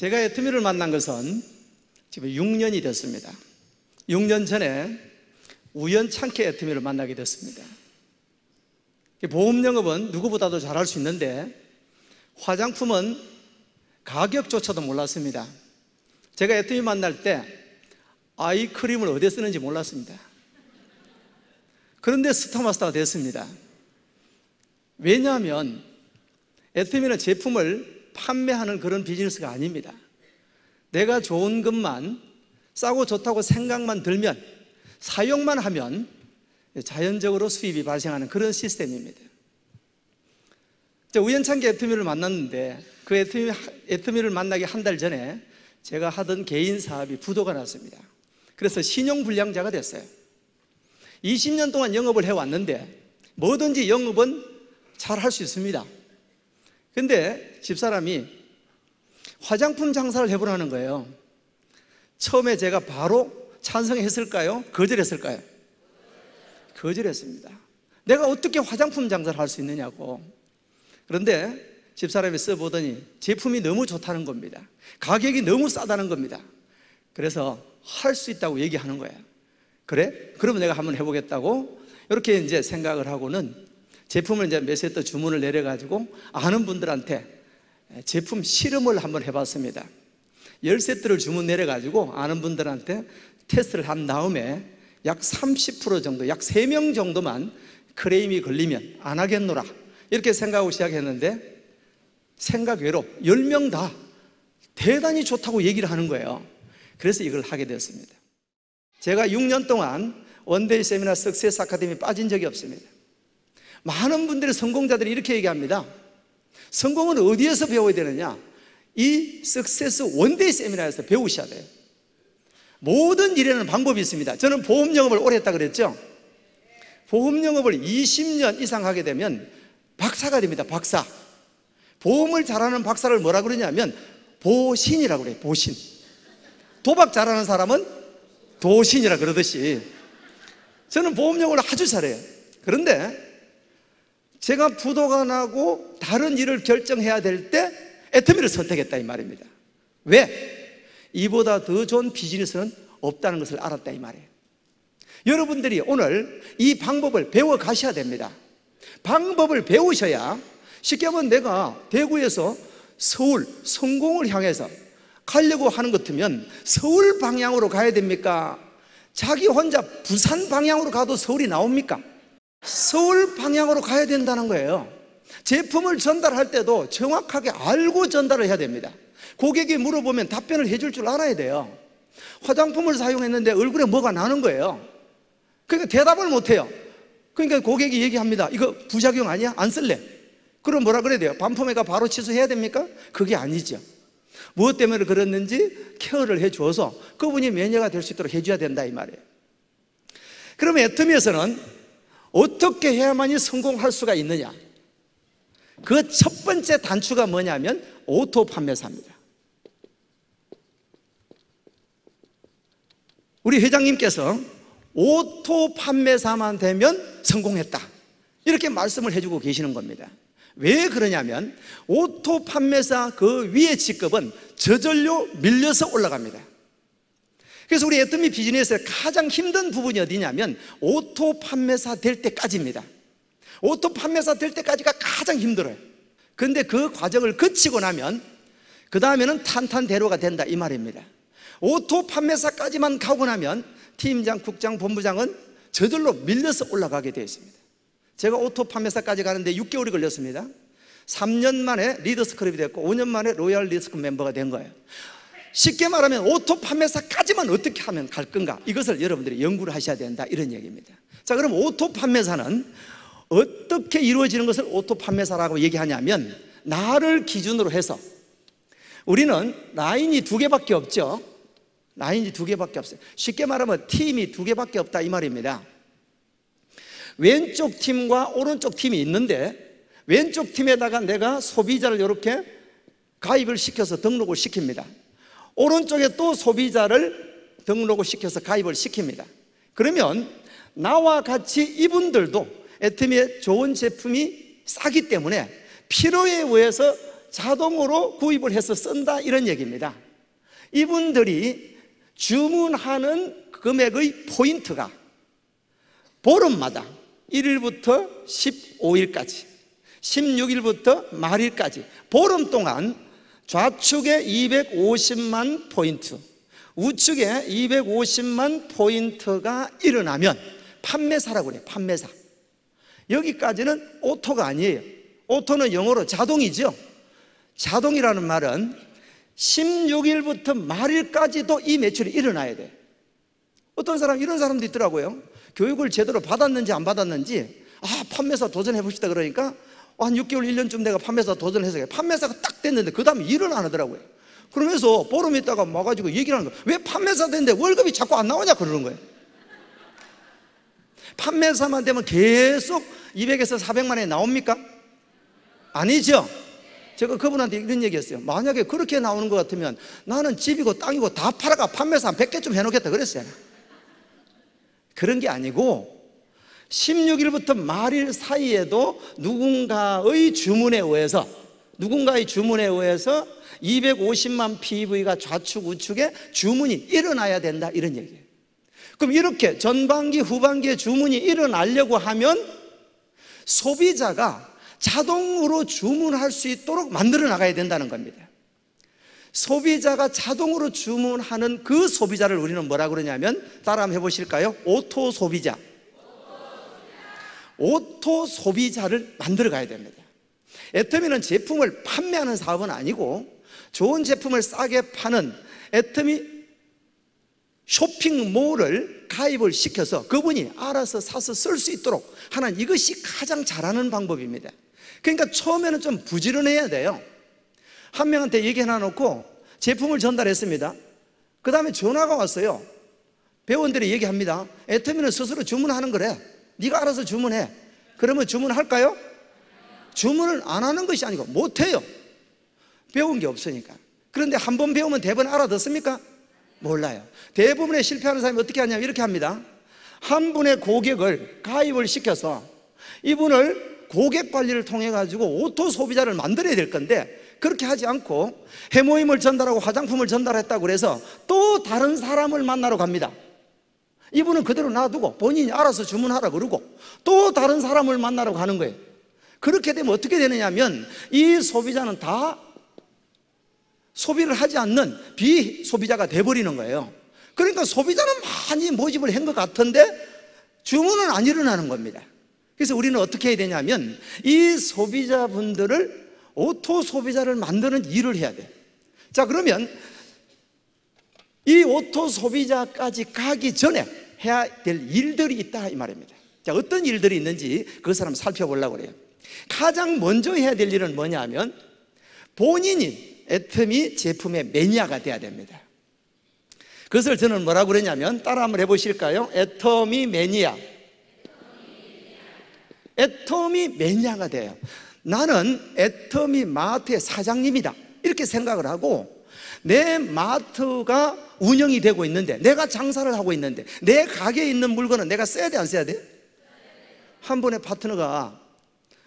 제가 애터미를 만난 것은 지금 6년이 됐습니다. 6년 전에 우연찮게 애터미를 만나게 됐습니다. 보험 영업은 누구보다도 잘할 수 있는데 화장품은 가격조차도 몰랐습니다. 제가 애터미 만날 때 아이크림을 어디에 쓰는지 몰랐습니다. 그런데 스타마스터가 됐습니다. 왜냐하면 애터미는 제품을 판매하는 그런 비즈니스가 아닙니다. 내가 좋은 것만, 싸고 좋다고 생각만 들면, 사용만 하면 자연적으로 수입이 발생하는 그런 시스템입니다. 우연찮게 애터미를 만났는데 그 애터미를 만나기 한 달 전에 제가 하던 개인 사업이 부도가 났습니다. 그래서 신용불량자가 됐어요. 20년 동안 영업을 해왔는데 뭐든지 영업은 잘 할 수 있습니다. 근데 집사람이 화장품 장사를 해보라는 거예요. 처음에 제가 바로 찬성했을까요? 거절했을까요? 거절했습니다. 내가 어떻게 화장품 장사를 할 수 있느냐고. 그런데 집사람이 써보더니 제품이 너무 좋다는 겁니다. 가격이 너무 싸다는 겁니다. 그래서 할 수 있다고 얘기하는 거예요. 그래? 그러면 내가 한번 해보겠다고 이렇게 이제 생각을 하고는 제품을 이제 몇 세트 주문을 내려가지고 아는 분들한테 제품 실험을 한번 해봤습니다. 10세트를 주문 내려가지고 아는 분들한테 테스트를 한 다음에 약 30% 정도, 약 3명 정도만 크레임이 걸리면 안 하겠노라 이렇게 생각하고 시작했는데 생각 외로 10명 다 대단히 좋다고 얘기를 하는 거예요. 그래서 이걸 하게 됐습니다. 제가 6년 동안 원데이 세미나 석세스 아카데미에 빠진 적이 없습니다. 많은 분들이, 성공자들이 이렇게 얘기합니다. 성공은 어디에서 배워야 되느냐? 이 석세스 원데이 세미나에서 배우셔야 돼요. 모든 일에는 방법이 있습니다. 저는 보험 영업을 오래 했다 그랬죠? 보험 영업을 20년 이상 하게 되면 박사가 됩니다. 박사. 보험을 잘하는 박사를 뭐라 그러냐면 보신이라고 그래요. 보신. 도박 잘하는 사람은 도신이라 그러듯이 저는 보험 영업을 아주 잘해요. 그런데 제가 부도가 나고 다른 일을 결정해야 될 때 애터미를 선택했다 이 말입니다. 왜? 이보다 더 좋은 비즈니스는 없다는 것을 알았다 이 말이에요. 여러분들이 오늘 이 방법을 배워 가셔야 됩니다. 방법을 배우셔야, 쉽게 하면 내가 대구에서 서울 성공을 향해서 가려고 하는 것 같으면 서울 방향으로 가야 됩니까? 자기 혼자 부산 방향으로 가도 서울이 나옵니까? 서울 방향으로 가야 된다는 거예요. 제품을 전달할 때도 정확하게 알고 전달을 해야 됩니다. 고객이 물어보면 답변을 해줄 줄 알아야 돼요. 화장품을 사용했는데 얼굴에 뭐가 나는 거예요. 그러니까 대답을 못해요. 그러니까 고객이 얘기합니다. 이거 부작용 아니야? 안 쓸래. 그럼 뭐라 그래야 돼요? 반품회가 바로 취소해야 됩니까? 그게 아니죠. 무엇 때문에 그랬는지 케어를 해줘서 그분이 매니아가 될 수 있도록 해줘야 된다 이 말이에요. 그러면 애터미에서는 어떻게 해야만이 성공할 수가 있느냐? 그 첫 번째 단추가 뭐냐면 오토 판매사입니다. 우리 회장님께서 오토 판매사만 되면 성공했다 이렇게 말씀을 해주고 계시는 겁니다. 왜 그러냐면 오토 판매사 그 위의 직급은 저절로 밀려서 올라갑니다. 그래서 우리 애터미 비즈니스의 가장 힘든 부분이 어디냐면 오토 판매사 될 때까지입니다. 오토 판매사 될 때까지가 가장 힘들어요. 그런데 그 과정을 거치고 나면 그 다음에는 탄탄대로가 된다 이 말입니다. 오토 판매사까지만 가고 나면 팀장, 국장, 본부장은 저절로 밀려서 올라가게 되어 있습니다. 제가 오토 판매사까지 가는데 6개월이 걸렸습니다. 3년 만에 리더스클럽이 됐고 5년 만에 로얄 리더스클럽 멤버가 된 거예요. 쉽게 말하면 오토 판매사까지만 어떻게 하면 갈 건가, 이것을 여러분들이 연구를 하셔야 된다 이런 얘기입니다. 자, 그럼 오토 판매사는 어떻게 이루어지는 것을 오토 판매사라고 얘기하냐면 나를 기준으로 해서 우리는 라인이 2개밖에 없죠. 라인이 2개밖에 없어요. 쉽게 말하면 팀이 2개밖에 없다 이 말입니다. 왼쪽 팀과 오른쪽 팀이 있는데 왼쪽 팀에다가 내가 소비자를 이렇게 가입을 시켜서 등록을 시킵니다. 오른쪽에 또 소비자를 등록을 시켜서 가입을 시킵니다. 그러면 나와 같이 이분들도 애터미의 좋은 제품이 싸기 때문에 필요에 의해서 자동으로 구입을 해서 쓴다 이런 얘기입니다. 이분들이 주문하는 금액의 포인트가 보름마다 1일부터 15일까지 16일부터 말일까지 보름 동안 좌측에 250만 포인트, 우측에 250만 포인트가 일어나면 판매사라고 그래요. 판매사. 여기까지는 오토가 아니에요. 오토는 영어로 자동이죠. 자동이라는 말은 16일부터 말일까지도 이 매출이 일어나야 돼. 어떤 사람, 이런 사람도 있더라고요. 교육을 제대로 받았는지 안 받았는지, 판매사 도전해 봅시다 그러니까 한 6개월, 1년쯤 내가 판매사 도전해서 판매사가 딱 됐는데 그 다음에 일은 안 하더라고요. 그러면서 보름 있다가 와가지고 얘기를 하는 거예요. 왜 판매사 됐는데 월급이 자꾸 안 나오냐 그러는 거예요. 판매사만 되면 계속 200에서 400만 원이 나옵니까? 아니죠. 제가 그분한테 이런 얘기했어요. 만약에 그렇게 나오는 것 같으면 나는 집이고 땅이고 다 팔아가 판매사 한 100개쯤 해놓겠다 그랬어요. 그런 게 아니고 16일부터 말일 사이에도 누군가의 주문에 의해서 250만 PV가 좌측 우측에 주문이 일어나야 된다 이런 얘기예요. 그럼 이렇게 전반기 후반기에 주문이 일어나려고 하면 소비자가 자동으로 주문할 수 있도록 만들어 나가야 된다는 겁니다. 소비자가 자동으로 주문하는 그 소비자를 우리는 뭐라 그러냐면, 따라 한번 해보실까요? 오토 소비자. 오토 소비자를 만들어 가야 됩니다. 애터미는 제품을 판매하는 사업은 아니고 좋은 제품을 싸게 파는 애터미 쇼핑몰을 가입을 시켜서 그분이 알아서 사서 쓸 수 있도록 하는, 이것이 가장 잘하는 방법입니다. 그러니까 처음에는 좀 부지런해야 돼요. 한 명한테 얘기 하나 놓고 제품을 전달했습니다. 그 다음에 전화가 왔어요. 회원들이 얘기합니다. 애터미는 스스로 주문하는 거래. 네가 알아서 주문해. 그러면 주문할까요? 주문을 안 하는 것이 아니고 못해요. 배운 게 없으니까. 그런데 한 번 배우면 대부분 알아듣습니까? 몰라요. 대부분의 실패하는 사람이 어떻게 하냐면 이렇게 합니다. 한 분의 고객을 가입을 시켜서 이분을 고객 관리를 통해 가지고 오토 소비자를 만들어야 될 건데, 그렇게 하지 않고 해모임을 전달하고 화장품을 전달했다고 그래서 또 다른 사람을 만나러 갑니다. 이분은 그대로 놔두고 본인이 알아서 주문하라 그러고 또 다른 사람을 만나러 가는 거예요. 그렇게 되면 어떻게 되느냐면 이 소비자는 다 소비를 하지 않는 비소비자가 돼버리는 거예요. 그러니까 소비자는 많이 모집을 한 것 같은데 주문은 안 일어나는 겁니다. 그래서 우리는 어떻게 해야 되냐면 이 소비자분들을 오토 소비자를 만드는 일을 해야 돼요. 자, 그러면 이 오토 소비자까지 가기 전에 해야 될 일들이 있다 이 말입니다. 자, 어떤 일들이 있는지 그것을 한번 살펴보려고 그래요. 가장 먼저 해야 될 일은 뭐냐면 본인이 애터미 제품의 매니아가 돼야 됩니다. 그것을 저는 뭐라고 그러냐면, 따라 한번 해보실까요? 애터미 매니아. 애터미 매니아가 돼요. 나는 애터미 마트의 사장님이다 이렇게 생각을 하고, 내 마트가 운영이 되고 있는데, 내가 장사를 하고 있는데 내 가게에 있는 물건은 내가 써야 돼 안 써야 돼? 한 분의 파트너가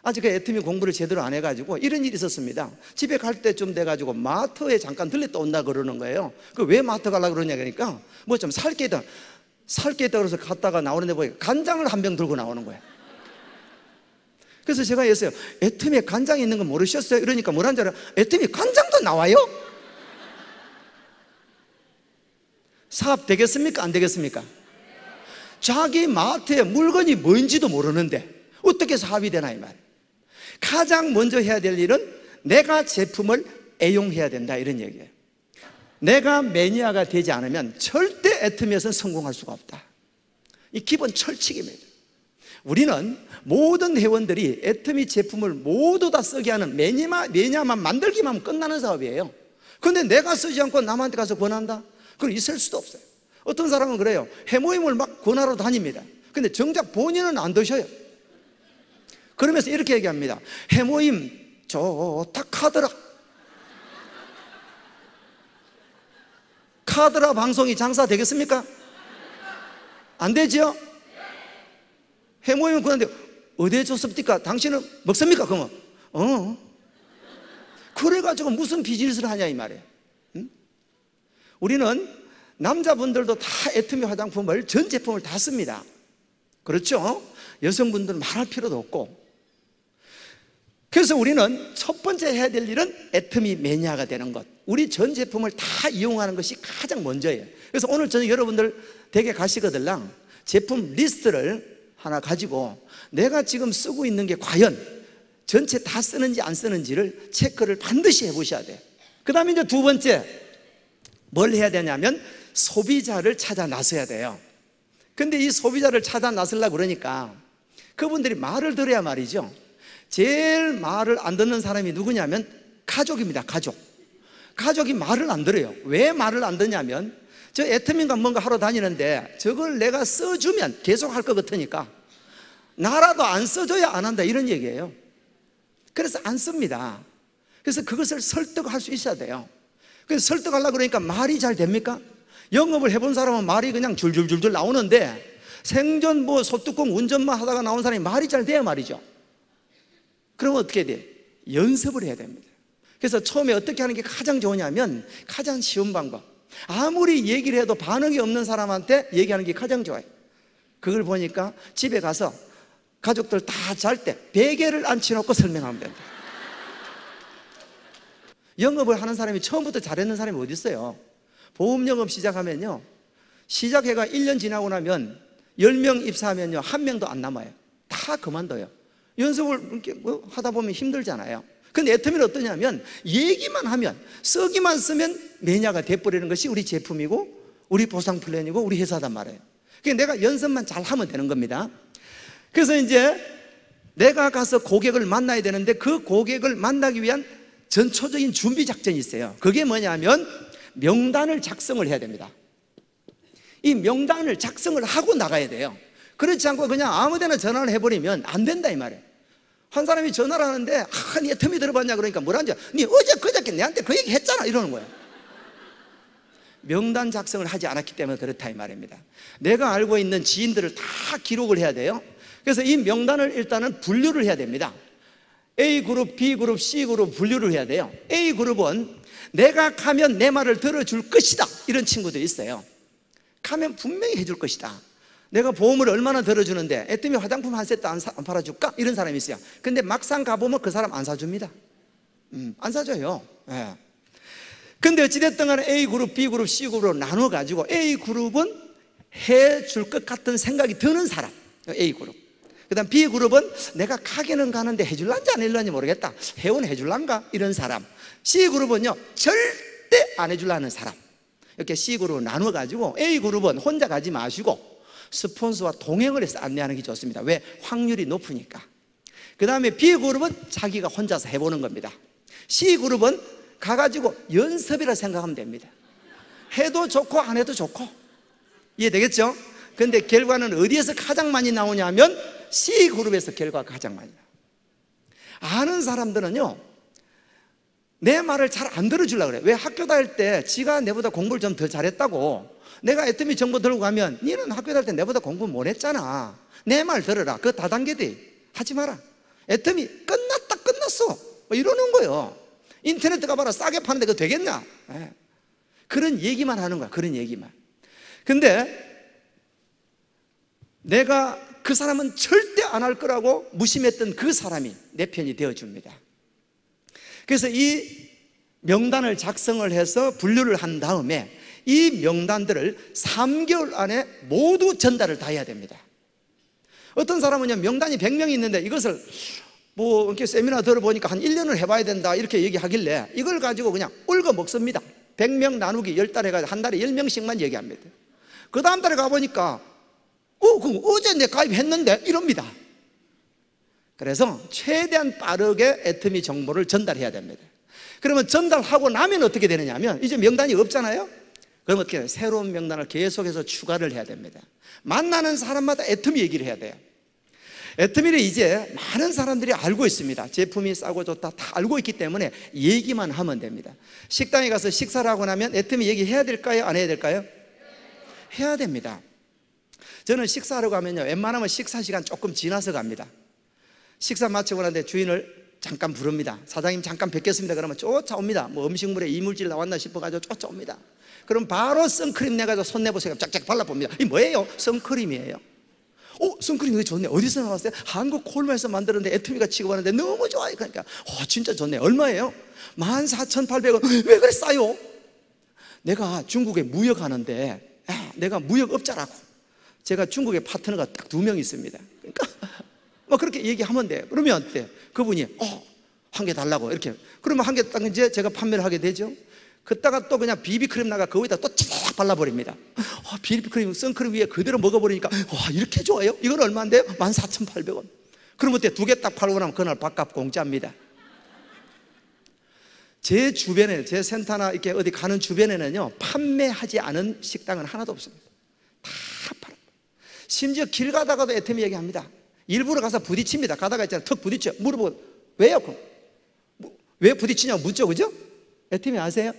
아직 그 애터미 공부를 제대로 안 해가지고 이런 일이 있었습니다. 집에 갈 때쯤 돼가지고 마트에 잠깐 들렸다 온다 그러는 거예요. 그 왜 마트 가려고 그러냐 그러니까 뭐 좀 살 게 있다 그래서 갔다가 나오는데 보니까 간장을 한 병 들고 나오는 거예요. 그래서 제가 했어요. 애터미에 간장이 있는 거 모르셨어요? 이러니까 뭐라는 줄 알아요? 애터미 간장도 나와요? 사업 되겠습니까? 안 되겠습니까? 자기 마트에 물건이 뭔지도 모르는데 어떻게 사업이 되나 이 말. 가장 먼저 해야 될 일은 내가 제품을 애용해야 된다 이런 얘기예요. 내가 매니아가 되지 않으면 절대 애터미에서는 성공할 수가 없다. 이 기본 철칙입니다. 우리는 모든 회원들이 애터미 제품을 모두 다 쓰게 하는 매니아만 만들기만 하면 끝나는 사업이에요. 그런데 내가 쓰지 않고 남한테 가서 권한다? 그건 있을 수도 없어요. 어떤 사람은 그래요. 해모임을 막 권하러 다닙니다. 근데 정작 본인은 안 드셔요. 그러면서 이렇게 얘기합니다. 해모임 좋다 카더라. 카더라 방송이 장사 되겠습니까? 안 되죠? 해모임은 그런데 어디에 줬습니까? 당신은 먹습니까? 그러면 그래가지고 무슨 비즈니스를 하냐 이 말이에요. 응? 우리는 남자분들도 다 애터미 화장품을 전 제품을 다 씁니다. 그렇죠? 여성분들은 말할 필요도 없고. 그래서 우리는 첫 번째 해야 될 일은 애터미 매니아가 되는 것. 우리 전 제품을 다 이용하는 것이 가장 먼저예요. 그래서 오늘 저는 여러분들 댁에 가시거들랑 제품 리스트를 하나 가지고 내가 지금 쓰고 있는 게 과연 전체 다 쓰는지 안 쓰는지를 체크를 반드시 해보셔야 돼요. 그 다음에 이제 두 번째 뭘 해야 되냐면 소비자를 찾아 나서야 돼요. 근데 이 소비자를 찾아 나서려고 그러니까 그분들이 말을 들어야 말이죠. 제일 말을 안 듣는 사람이 누구냐면 가족입니다. 가족이 말을 안 들어요. 왜 말을 안 듣냐면 저 애터미인가 뭔가 하러 다니는데 저걸 내가 써주면 계속 할 것 같으니까 나라도 안 써줘야 안 한다 이런 얘기예요. 그래서 안 씁니다. 그래서 그것을 설득할 수 있어야 돼요. 그래서 설득하려고 그러니까 말이 잘 됩니까? 영업을 해본 사람은 말이 그냥 줄줄줄줄 나오는데 생전 뭐 소뚜껑 운전만 하다가 나온 사람이 말이 잘 돼야 말이죠. 그러면 어떻게 돼? 연습을 해야 됩니다. 그래서 처음에 어떻게 하는 게 가장 좋으냐면 가장 쉬운 방법, 아무리 얘기를 해도 반응이 없는 사람한테 얘기하는 게 가장 좋아요. 그걸 보니까 집에 가서 가족들 다 잘 때 베개를 앉혀놓고 설명하면 됩니다. 영업을 하는 사람이 처음부터 잘했는 사람이 어디 있어요? 보험 영업 시작하면요, 시작해가 1년 지나고 나면 10명 입사하면요 1명도 안 남아요. 다 그만둬요. 연습을 이렇게 뭐 하다 보면 힘들잖아요. 근데 애터미는 어떠냐면 얘기만 하면, 쓰기만 쓰면 매니아가 돼버리는 것이 우리 제품이고 우리 보상 플랜이고 우리 회사단 말이에요. 그러니까 내가 연습만 잘 하면 되는 겁니다. 그래서 이제 내가 가서 고객을 만나야 되는데 그 고객을 만나기 위한 전초적인 준비 작전이 있어요. 그게 뭐냐면 명단을 작성을 해야 됩니다. 이 명단을 작성을 하고 나가야 돼요. 그렇지 않고 그냥 아무데나 전화를 해버리면 안 된다 이 말이에요. 한 사람이 전화를 하는데 니 애터미 들어봤냐 그러니까 뭐라는지, 니 어제 그저께 내한테 그 얘기 했잖아 이러는 거예요. 명단 작성을 하지 않았기 때문에 그렇다 이 말입니다. 내가 알고 있는 지인들을 다 기록을 해야 돼요. 그래서 이 명단을 일단은 분류를 해야 됩니다. A그룹, B그룹, C그룹 분류를 해야 돼요. A그룹은 내가 가면 내 말을 들어줄 것이다 이런 친구들이 있어요. 가면 분명히 해줄 것이다. 내가 보험을 얼마나 들어주는데 애터미 화장품 한 세트 안 팔아줄까? 이런 사람이 있어요. 근데 막상 가보면 그 사람 안 사줍니다. 안 사줘요. 예. 근데 어찌됐든 간에 A그룹, B그룹, C그룹으로 나눠가지고 A그룹은 해줄 것 같은 생각이 드는 사람, A그룹. 그 다음 B그룹은 내가 가게는 가는데 해줄란지 안 해줄란지 모르겠다, 회원 해줄란가? 이런 사람. C그룹은요 절대 안 해줄라는 사람. 이렇게 C그룹으로 나눠가지고 A그룹은 혼자 가지 마시고 스폰서와 동행을 해서 안내하는 게 좋습니다. 왜? 확률이 높으니까. 그 다음에 B그룹은 자기가 혼자서 해보는 겁니다. C그룹은 가가지고 연습이라 생각하면 됩니다. 해도 좋고 안 해도 좋고. 이해되겠죠? 근데 결과는 어디에서 가장 많이 나오냐면 C그룹에서 결과가 가장 많이 나와요. 아는 사람들은요 내 말을 잘 안 들어주려고 그래요. 왜? 학교 다닐 때 지가 내보다 공부를 좀 더 잘했다고 내가 애터미 정보 들고 가면 니는 학교 다닐 때 내보다 공부 못 했잖아, 내 말 들어라, 그거 다단계돼, 하지 마라, 애터미 끝났다 끝났어 뭐 이러는 거예요. 인터넷 가봐라, 싸게 파는데 그거 되겠냐? 네. 그런 얘기만 하는 거야. 그런 얘기만. 근데 내가 그 사람은 절대 안 할 거라고 무심했던 그 사람이 내 편이 되어줍니다. 그래서 이 명단을 작성을 해서 분류를 한 다음에 이 명단들을 3개월 안에 모두 전달을 다 해야 됩니다. 어떤 사람은요 명단이 100명이 있는데 이것을 뭐 이렇게 세미나 들어보니까 한 1년을 해봐야 된다 이렇게 얘기하길래 이걸 가지고 그냥 울고 먹습니다. 100명 나누기 10달 해가지고 한 달에 10명씩만 얘기합니다. 그 다음 달에 가보니까 그럼 어제 내 가입했는데 이럽니다. 그래서 최대한 빠르게 애터미 정보를 전달해야 됩니다. 그러면 전달하고 나면 어떻게 되느냐 하면 이제 명단이 없잖아요. 그럼 어떻게 해요? 새로운 명단을 계속해서 추가를 해야 됩니다. 만나는 사람마다 애터미 얘기를 해야 돼요. 애터미를 이제 많은 사람들이 알고 있습니다. 제품이 싸고 좋다 다 알고 있기 때문에 얘기만 하면 됩니다. 식당에 가서 식사를 하고 나면 애터미 얘기해야 될까요? 안 해야 될까요? 해야 됩니다. 저는 식사하러 가면요 웬만하면 식사 시간 조금 지나서 갑니다. 식사 마치고 나는데 주인을 잠깐 부릅니다. 사장님 잠깐 뵙겠습니다. 그러면 쫓아옵니다. 뭐 음식물에 이물질 나왔나 싶어가지고 쫓아옵니다. 그럼 바로 선크림 내가지고 손 내보세요. 쫙쫙 발라봅니다. 이 뭐예요? 선크림이에요. 선크림 왜 좋네. 어디서 나왔어요? 한국 콜마에서 만들었는데 애터미가 취급하는데 너무 좋아요. 그러니까 진짜 좋네. 얼마예요? 14,800원. 왜 그래 싸요? 내가 중국에 무역하는데 내가 무역업자라고. 제가 중국에 파트너가 딱 2명 있습니다. 그러니까 뭐 그렇게 얘기하면 돼. 그러면 어때? 그분이 한 개 달라고 이렇게. 그러면 한 개 딱 이제 제가 판매를 하게 되죠. 그다가 또 그냥 비비크림 나가 거기다 또 쫙 발라버립니다. 비비크림, 선크림 위에 그대로 먹어버리니까 이렇게 좋아요? 이건 얼마인데요? 14,800원. 그럼 어때? 2개 딱 팔고 나면 그날 밥값 공짜입니다. 제 주변에, 제 센터나 이렇게 어디 가는 주변에는요, 판매하지 않은 식당은 하나도 없습니다. 다 팔아. 심지어 길 가다가도 애터미 얘기합니다. 일부러 가서 부딪힙니다. 가다가 있잖아요, 턱 부딪혀. 물어보고 왜요? 왜 부딪히냐고 묻죠, 그죠? 애터미 아세요?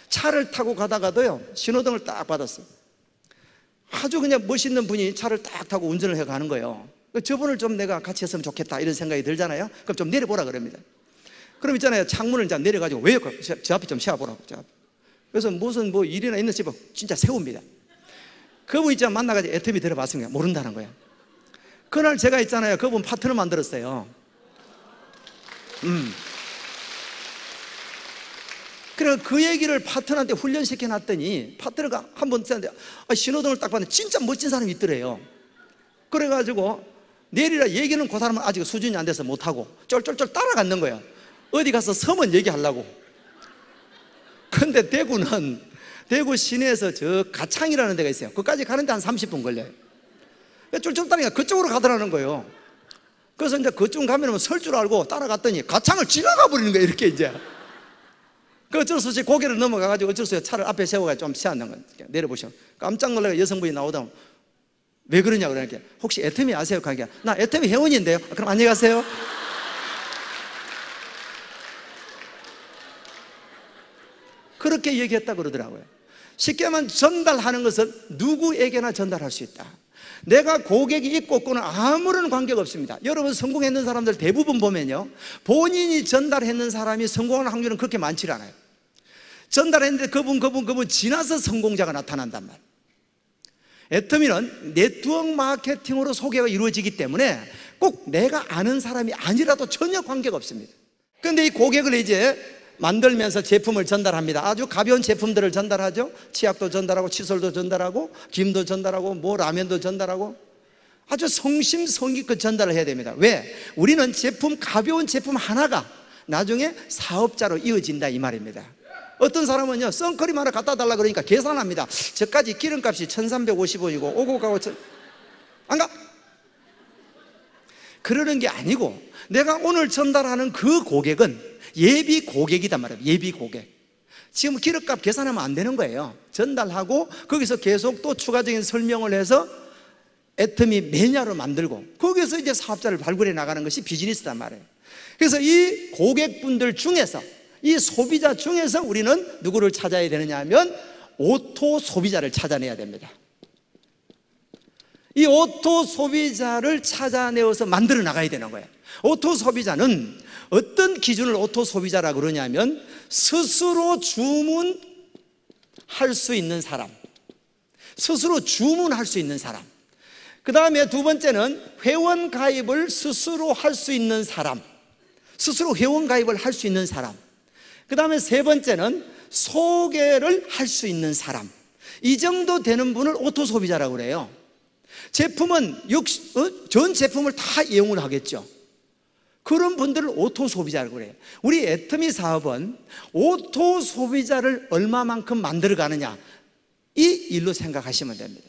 차를 타고 가다가도요, 신호등을 딱 받았어요. 아주 그냥 멋있는 분이 차를 딱 타고 운전을 해 가는 거예요. 저분을 좀 내가 같이 했으면 좋겠다 이런 생각이 들잖아요. 그럼 좀 내려보라 그럽니다. 그럼 있잖아요, 창문을 이제 내려가지고 왜요? 저 앞에 좀 세워보라고. 그래서 무슨 뭐 일이나 있는 집은 진짜 세웁니다. 그분 있잖아요, 만나가지고 애터미 들어봤습니다. 모른다는 거예요. 그날 제가 있잖아요, 그분 파트너 만들었어요. 그래 그 얘기를 파트너한테 훈련시켜 놨더니 파트너가 한번 쓰는데 신호등을 딱 봤는데 진짜 멋진 사람이 있더래요. 그래가지고 내리라 얘기는 그 사람은 아직 수준이 안 돼서 못하고 쫄쫄쫄 따라갔는 거예요. 어디 가서 서면 얘기하려고. 근데 대구 시내에서 저 가창이라는 데가 있어요. 그까지 가는데 한 30분 걸려요. 쫄쫄 따라니까 그쪽으로 가더라는 거예요. 그래서 이제 그쪽 가면 설 줄 알고 따라갔더니 가창을 지나가 버리는 거예요. 이렇게 이제. 그 어쩔 수 없이 고개를 넘어가가지고 어쩔 수 없이 차를 앞에 세워가지고 좀 세웠는 거예요. 내려보시면 깜짝 놀라가 여성분이 나오다 왜 그러냐고 그러니까 혹시 애터미 아세요? 그러니까 나 애터미 회원인데요. 그럼 안녕히 가세요. 그렇게 얘기했다 그러더라고요. 쉽게 말하면 전달하는 것은 누구에게나 전달할 수 있다. 내가 고객이 있고 없고는 아무런 관계가 없습니다. 여러분 성공했는 사람들 대부분 보면요, 본인이 전달했는 사람이 성공하는 확률은 그렇게 많지 않아요. 전달했는데 그분 지나서 성공자가 나타난단 말이에요. 애터미는 네트워크 마케팅으로 소개가 이루어지기 때문에 꼭 내가 아는 사람이 아니라도 전혀 관계가 없습니다. 그런데 이 고객을 이제 만들면서 제품을 전달합니다. 아주 가벼운 제품들을 전달하죠. 치약도 전달하고 칫솔도 전달하고 김도 전달하고 뭐 라면도 전달하고 아주 성심성의껏 전달을 해야 됩니다. 왜? 우리는 가벼운 제품 하나가 나중에 사업자로 이어진다 이 말입니다. 어떤 사람은요, 선크림 하나 갖다 달라 그러니까 계산합니다. 저까지 기름값이 1,350원이고 오고 가고 안 가? 그러는 게 아니고 내가 오늘 전달하는 그 고객은 예비 고객이단 말이에요. 예비 고객. 지금 기름값 계산하면 안 되는 거예요. 전달하고 거기서 계속 또 추가적인 설명을 해서 애터미 매니아로 만들고 거기서 이제 사업자를 발굴해 나가는 것이 비즈니스단 말이에요. 그래서 이 고객분들 중에서, 이 소비자 중에서 우리는 누구를 찾아야 되느냐 하면 오토 소비자를 찾아내야 됩니다. 이 오토 소비자를 찾아내어서 만들어 나가야 되는 거예요. 오토 소비자는 어떤 기준을 오토 소비자라고 그러냐면 스스로 주문할 수 있는 사람, 스스로 주문할 수 있는 사람. 그 다음에 두 번째는 회원 가입을 스스로 할 수 있는 사람, 스스로 회원 가입을 할 수 있는 사람. 그 다음에 세 번째는 소개를 할 수 있는 사람. 이 정도 되는 분을 오토 소비자라고 그래요. 제품은 전 제품을 다 이용을 하겠죠. 그런 분들을 오토 소비자라고 그래요. 우리 애터미 사업은 오토 소비자를 얼마만큼 만들어 가느냐, 이 일로 생각하시면 됩니다.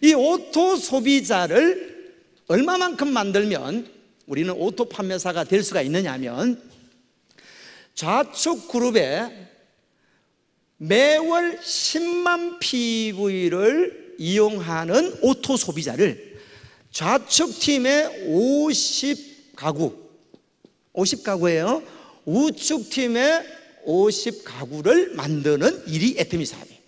이 오토 소비자를 얼마만큼 만들면 우리는 오토 판매사가 될 수가 있느냐 하면 좌측 그룹에 매월 10만 PV를 이용하는 오토 소비자를 좌측 팀의 50가구예요. 우측 팀의 50가구를 만드는 일이 애터미 사업이에요.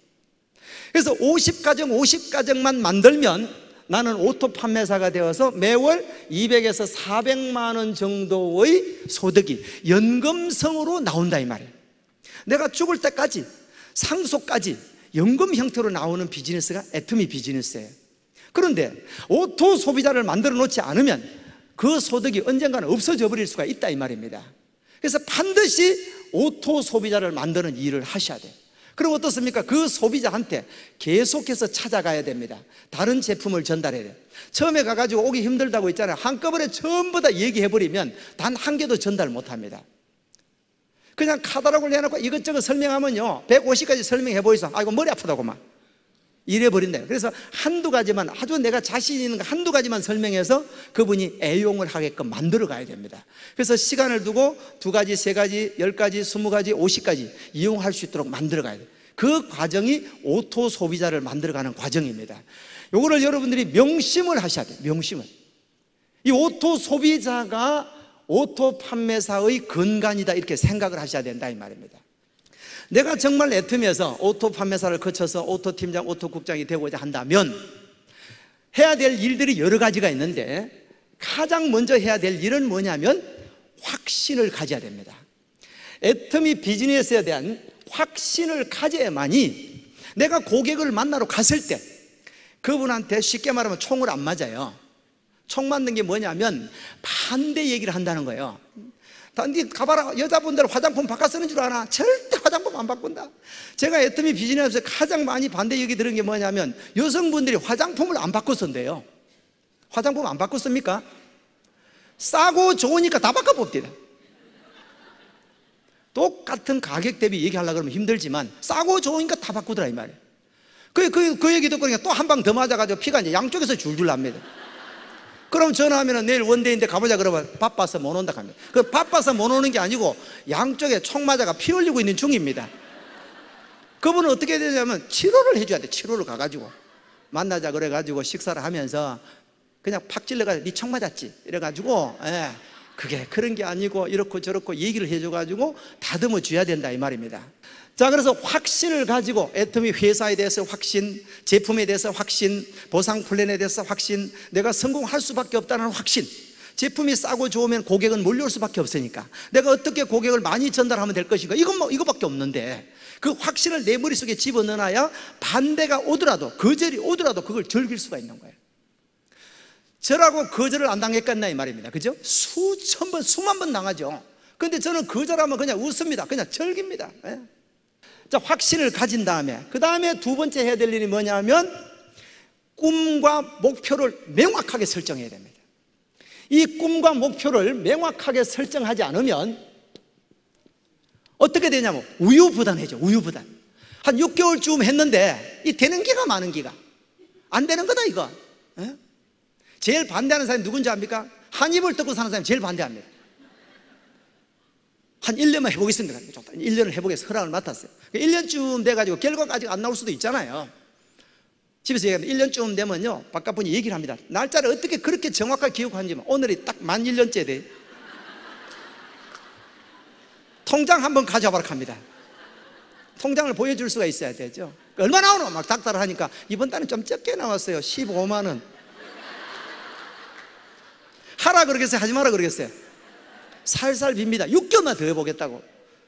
그래서 50가정만 만들면 나는 오토 판매사가 되어서 매월 200에서 400만 원 정도의 소득이 연금성으로 나온다 이 말이에요. 내가 죽을 때까지 상속까지 연금 형태로 나오는 비즈니스가 애터미 비즈니스예요. 그런데 오토 소비자를 만들어 놓지 않으면 그 소득이 언젠가는 없어져 버릴 수가 있다 이 말입니다. 그래서 반드시 오토 소비자를 만드는 일을 하셔야 돼요. 그럼 어떻습니까? 그 소비자한테 계속해서 찾아가야 됩니다. 다른 제품을 전달해야 돼요. 처음에 가가지고 오기 힘들다고 했잖아요. 한꺼번에 전부 다 얘기해버리면 단 한 개도 전달 못합니다. 그냥 카탈로그를 내놓고 이것저것 설명하면요 150가지 설명해 보이소. 아이고 머리 아프다고 막 이래버린대요. 그래서 한두 가지만, 아주 내가 자신 있는 거 한두 가지만 설명해서 그분이 애용을 하게끔 만들어 가야 됩니다. 그래서 시간을 두고 2가지, 3가지, 10가지, 20가지, 50가지 이용할 수 있도록 만들어 가야 돼요. 그 과정이 오토 소비자를 만들어 가는 과정입니다. 요거를 여러분들이 명심을 하셔야 돼요. 명심을. 이 오토 소비자가 오토 판매사의 근간이다 이렇게 생각을 하셔야 된다 이 말입니다. 내가 정말 애터미에서 오토 판매사를 거쳐서 오토 팀장, 오토 국장이 되고자 한다면 해야 될 일들이 여러 가지가 있는데 가장 먼저 해야 될 일은 뭐냐면 확신을 가져야 됩니다. 애터미 비즈니스에 대한 확신을 가져야만이 내가 고객을 만나러 갔을 때 그분한테 쉽게 말하면 총을 안 맞아요. 총 맞는 게 뭐냐면 반대 얘기를 한다는 거예요. 니 가봐라, 여자분들 화장품 바꿔 쓰는 줄 아나? 절대 화장품 안 바꾼다. 제가 애터미 비즈니스에서 가장 많이 반대 얘기 들은 게 뭐냐면 여성분들이 화장품을 안 바꿔 쓴대요. 화장품 안 바꿔 씁니까? 싸고 좋으니까 다 바꿔 봅니다. 똑같은 가격 대비 얘기하려고 그러면 힘들지만 싸고 좋으니까 다 바꾸더라 이 말이에요. 그 얘기 듣고 또 한 방 더 맞아가지고 피가 이제 양쪽에서 줄줄 납니다. 그럼 전화하면 내일 원데이인데 가보자 그러면 바빠서 못 온다 합니다. 그 바빠서 못 오는 게 아니고 양쪽에 총 맞아가 피 흘리고 있는 중입니다. 그분은 어떻게 해야 되냐면 치료를 해줘야 돼. 치료를 가가지고 만나자 그래가지고 식사를 하면서 그냥 팍 찔러가지고 니 총 맞았지 이래가지고 그게 그런 게 아니고 이렇고 저렇고 얘기를 해줘가지고 다듬어 줘야 된다 이 말입니다. 자, 그래서 확신을 가지고 애터미 회사에 대해서 확신, 제품에 대해서 확신, 보상 플랜에 대해서 확신, 내가 성공할 수밖에 없다는 확신. 제품이 싸고 좋으면 고객은 몰려올 수밖에 없으니까 내가 어떻게 고객을 많이 전달하면 될 것인가, 이거밖에 없는데 그 확신을 내 머릿속에 집어넣어놔야 반대가 오더라도, 거절이 오더라도 그걸 즐길 수가 있는 거예요. 저라고 거절을 안 당했겠나 이 말입니다. 그죠? 수천 번, 수만 번 당하죠. 근데 저는 거절하면 그냥 웃습니다. 그냥 즐깁니다. 자, 확신을 가진 다음에 그 다음에 두 번째 해야 될 일이 뭐냐면 꿈과 목표를 명확하게 설정해야 됩니다. 이 꿈과 목표를 명확하게 설정하지 않으면 어떻게 되냐면 우유부단해져. 우유부단. 한 6개월쯤 했는데 이 되는 기가 많은 기가 안 되는 거다 이거. 제일 반대하는 사람이 누군지 압니까? 한 입을 뜯고 사는 사람이 제일 반대합니다. 한 1년만 해보겠습니다. 1년을 해보겠습니다. 허락을 맡았어요. 1년쯤 돼가지고 결과가 아직 안 나올 수도 있잖아요. 집에서 얘기하면 1년쯤 되면요 바깥분이 얘기를 합니다. 날짜를 어떻게 그렇게 정확하게 기억하는지. 오늘이 딱 만 1년째 돼. 통장 한번 가져와라 합니다. 통장을 보여줄 수가 있어야 되죠. 얼마 나오노? 막 닥달을 하니까 이번 달은 좀 적게 나왔어요. 15만 원. 하라 그러겠어요? 하지 마라 그러겠어요? 살살 빕니다. 6개월만 더 해보겠다고.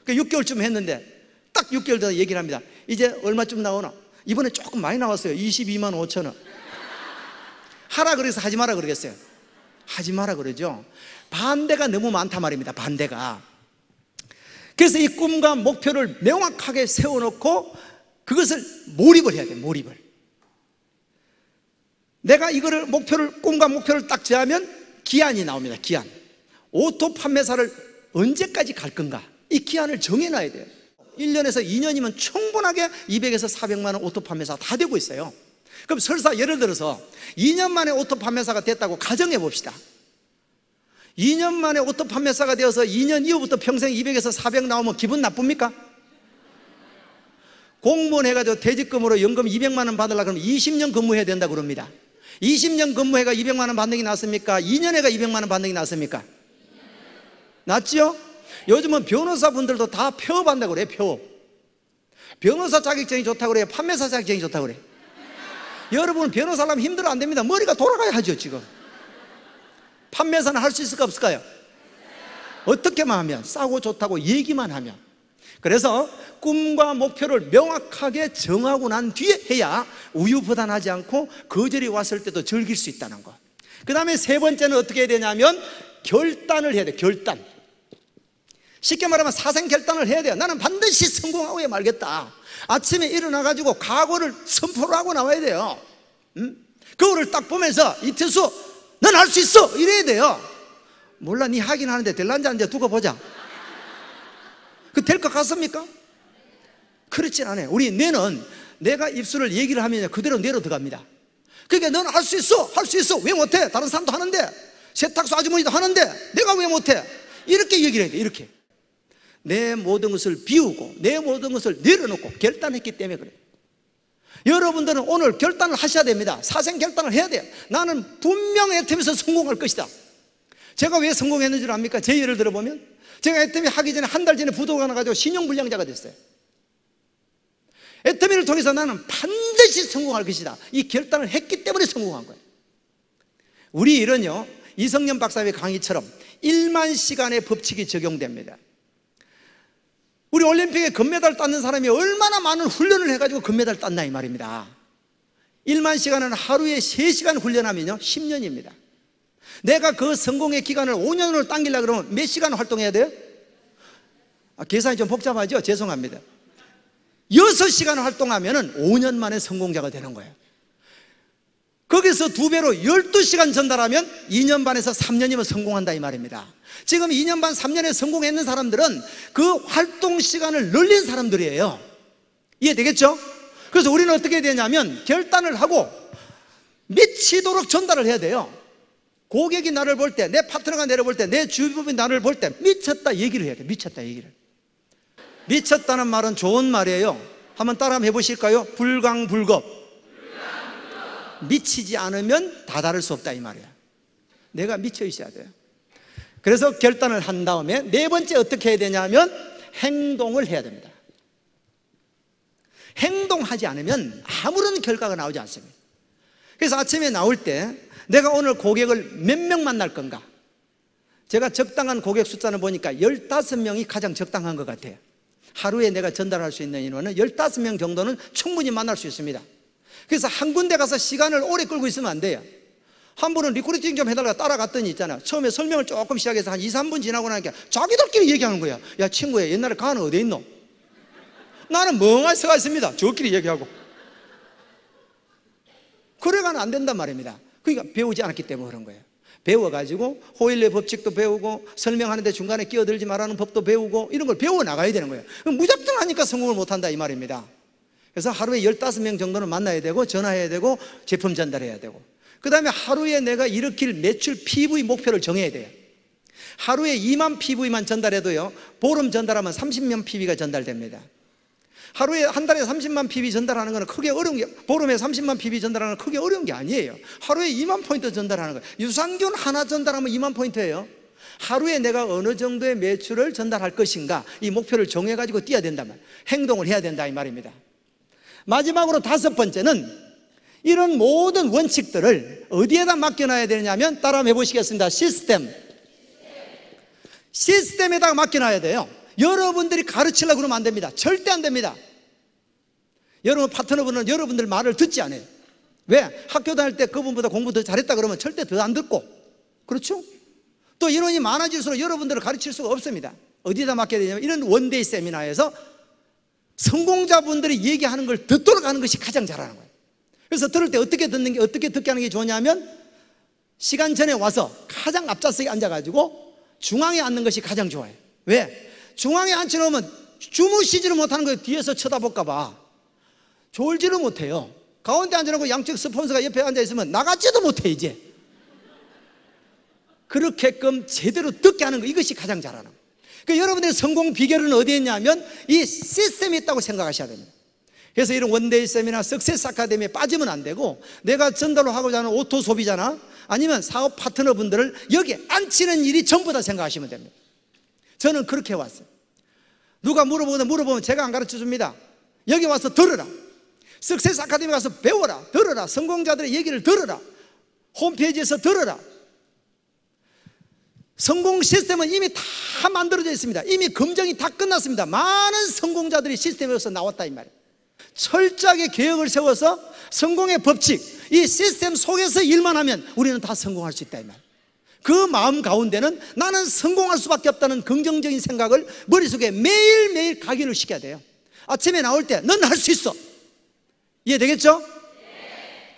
6개월쯤 했는데 딱 6개월 더 얘기를 합니다. 이제 얼마쯤 나오나? 이번에 조금 많이 나왔어요. 22만 5천 원. 하라 그래서 하지 마라 그러겠어요? 하지 마라 그러죠. 반대가 너무 많단 말입니다. 반대가. 그래서 이 꿈과 목표를 명확하게 세워놓고 그것을 몰입을 해야 돼요. 몰입을. 내가 이거를 꿈과 목표를 딱 정하면 기한이 나옵니다. 기한. 오토 판매사를 언제까지 갈 건가? 이 기한을 정해놔야 돼요. 1년에서 2년이면 충분하게 200에서 400만 원 오토 판매사가 다 되고 있어요. 그럼 설사 예를 들어서 2년 만에 오토 판매사가 됐다고 가정해 봅시다. 2년 만에 오토 판매사가 되어서 2년 이후부터 평생 200에서 400 나오면 기분 나쁩니까? 공무원 해가지고 퇴직금으로 연금 200만 원 받으려고 그러면 20년 근무해야 된다고 그럽니다. 20년 근무해가 200만 원 받는 게 낫습니까? 2년 해가 200만 원 받는 게 낫습니까? 낫죠? 요즘은 변호사분들도 다 폐업한다고 그래요. 폐업. 변호사 자격증이 좋다고 그래요? 판매사 자격증이 좋다고 그래요? 여러분은 변호사 하면 힘들어 안 됩니다. 머리가 돌아가야 하죠. 지금 판매사는 할 수 있을까 없을까요? 어떻게만 하면, 싸고 좋다고 얘기만 하면. 그래서 꿈과 목표를 명확하게 정하고 난 뒤에 해야 우유부단하지 않고 거절이 왔을 때도 즐길 수 있다는 것. 그 다음에 세 번째는 어떻게 해야 되냐면 결단을 해야 돼. 결단. 쉽게 말하면 사생결단을 해야 돼요. 나는 반드시 성공하고 말겠다. 아침에 일어나가지고 각오를 선포를 하고 나와야 돼요. 거울을 딱 보면서 이태수 넌 할 수 있어 이래야 돼요. 몰라, 니 하긴 하는데 될란지 안 돼 두고 보자. 그 될 것 같습니까? 그렇진 않아요. 우리 뇌는 내가 입술을 얘기를 하면 그대로 뇌로 들어갑니다. 그러니까 너는 할 수 있어, 할 수 있어. 왜 못해? 다른 사람도 하는데, 세탁소 아주머니도 하는데 내가 왜 못해? 이렇게 얘기를 해야 돼. 이렇게 내 모든 것을 비우고 내 모든 것을 내려놓고 결단했기 때문에 그래요. 여러분들은 오늘 결단을 하셔야 됩니다. 사생 결단을 해야 돼요. 나는 분명히 애텀에서 성공할 것이다. 제가 왜 성공했는지 압니까? 제 예를 들어보면 제가 애터미 하기 전에 한 달 전에 부도가 나가지고 신용불량자가 됐어요. 애터미를 통해서 나는 반드시 성공할 것이다. 이 결단을 했기 때문에 성공한 거예요. 우리 일은요, 이성년 박사의 강의처럼 1만 시간의 법칙이 적용됩니다. 우리 올림픽에 금메달 땄는 사람이 얼마나 많은 훈련을 해가지고 금메달 땄나 이 말입니다. 1만 시간은 하루에 3시간 훈련하면요 10년입니다. 내가 그 성공의 기간을 5년을 당기려고 그러면 몇 시간 활동해야 돼요? 계산이 좀 복잡하죠? 죄송합니다. 6시간 활동하면 5년 만에 성공자가 되는 거예요. 거기서 2배로 12시간 전달하면 2년 반에서 3년이면 성공한다 이 말입니다. 지금 2년 반 3년에 성공했는 사람들은 그 활동 시간을 늘린 사람들이에요. 이해되겠죠? 그래서 우리는 어떻게 되냐면 결단을 하고 미치도록 전달을 해야 돼요. 고객이 나를 볼 때, 내 파트너가 나를 볼 때, 내 주변이 나를 볼 때 미쳤다 얘기를 해야 돼. 미쳤다 얘기를. 미쳤다는 말은 좋은 말이에요. 한번 따라 한번 해보실까요? 불강불급. 미치지 않으면 다다를 수 없다 이 말이야. 내가 미쳐 있어야 돼요. 그래서 결단을 한 다음에 네 번째 어떻게 해야 되냐면 행동을 해야 됩니다. 행동하지 않으면 아무런 결과가 나오지 않습니다. 그래서 아침에 나올 때 내가 오늘 고객을 몇 명 만날 건가? 제가 적당한 고객 숫자는 보니까 15명이 가장 적당한 것 같아요. 하루에 내가 전달할 수 있는 인원은 15명 정도는 충분히 만날 수 있습니다. 그래서 한 군데 가서 시간을 오래 끌고 있으면 안 돼요. 한 분은 리크루팅 좀 해달라고 따라갔더니 있잖아, 처음에 설명을 조금 시작해서 한 2, 3분 지나고 나니까 자기들끼리 얘기하는 거야. 야 친구야, 옛날에 가는 어디 있노? 나는 멍하니 서가 있습니다. 저끼리 얘기하고. 그래가는 안 된단 말입니다. 그러니까 배우지 않았기 때문에 그런 거예요. 배워가지고 호일의 법칙도 배우고 설명하는데 중간에 끼어들지 말라는 법도 배우고 이런 걸 배워 나가야 되는 거예요. 무작정 하니까 성공을 못한다 이 말입니다. 그래서 하루에 15명 정도는 만나야 되고 전화해야 되고 제품 전달해야 되고, 그 다음에 하루에 내가 일으킬 매출 PV 목표를 정해야 돼요. 하루에 2만 PV만 전달해도요 보름 전달하면 30만 PV가 전달됩니다. 하루에 한 달에 30만 PV 전달하는 거는 크게 어려운 게, 보름에 30만 PV 전달하는 건 크게 어려운 게 아니에요. 하루에 2만 포인트 전달하는 거예요. 유산균 하나 전달하면 2만 포인트예요. 하루에 내가 어느 정도의 매출을 전달할 것인가 이 목표를 정해가지고 뛰어야 된단 말이에요. 행동을 해야 된다 이 말입니다. 마지막으로 5번째는 이런 모든 원칙들을 어디에다 맡겨놔야 되냐면 따라 한번 해보시겠습니다. 시스템에다가 맡겨놔야 돼요. 여러분들이 가르치려고 그러면 안 됩니다. 절대 안 됩니다. 여러분 파트너분은 여러분들 말을 듣지 않아요. 왜? 학교 다닐 때 그분보다 공부 더 잘했다 그러면 절대 더 안 듣고, 그렇죠? 또 인원이 많아질수록 여러분들을 가르칠 수가 없습니다. 어디다 맡겨야 되냐면 이런 원데이 세미나에서 성공자분들이 얘기하는 걸 듣도록 하는 것이 가장 잘하는 거예요. 그래서 들을 때 어떻게 듣는 게, 어떻게 듣게 하는 게 좋냐면 시간 전에 와서 가장 앞좌석에 앉아가지고 중앙에 앉는 것이 가장 좋아요. 왜? 중앙에 앉혀놓으면 주무시지를 못하는 거예요. 뒤에서 쳐다볼까 봐 졸지를 못해요. 가운데 앉아놓고 양쪽 스폰서가 옆에 앉아있으면 나가지도 못해. 이제 그렇게끔 제대로 듣게 하는 거, 이것이 가장 잘하는 거예요. 그러니까 여러분들의 성공 비결은 어디에 있냐면 이 시스템이 있다고 생각하셔야 됩니다. 그래서 이런 원데이 세미나 석세스 아카데미에 빠지면 안 되고, 내가 전달로 하고자 하는 오토 소비자나 아니면 사업 파트너분들을 여기에 앉히는 일이 전부 다 생각하시면 됩니다. 저는 그렇게 왔어요. 누가 물어보면 제가 안 가르쳐 줍니다. 여기 와서 들으라. 석세스 아카데미 가서 배워라, 들어라. 성공자들의 얘기를 들어라. 홈페이지에서 들어라. 성공 시스템은 이미 다 만들어져 있습니다. 이미 검증이 다 끝났습니다. 많은 성공자들이 시스템에서 나왔다 이 말이에요. 철저하게 계획을 세워서 성공의 법칙, 이 시스템 속에서 일만 하면 우리는 다 성공할 수 있다 이 말이에요. 그 마음 가운데는 나는 성공할 수밖에 없다는 긍정적인 생각을 머릿속에 매일매일 각인을 시켜야 돼요. 아침에 나올 때 넌 할 수 있어. 이해되겠죠?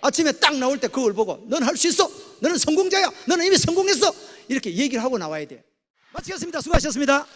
아침에 딱 나올 때 그걸 보고 넌 할 수 있어. 너는 성공자야. 너는 이미 성공했어. 이렇게 얘기를 하고 나와야 돼요. 마치겠습니다. 수고하셨습니다.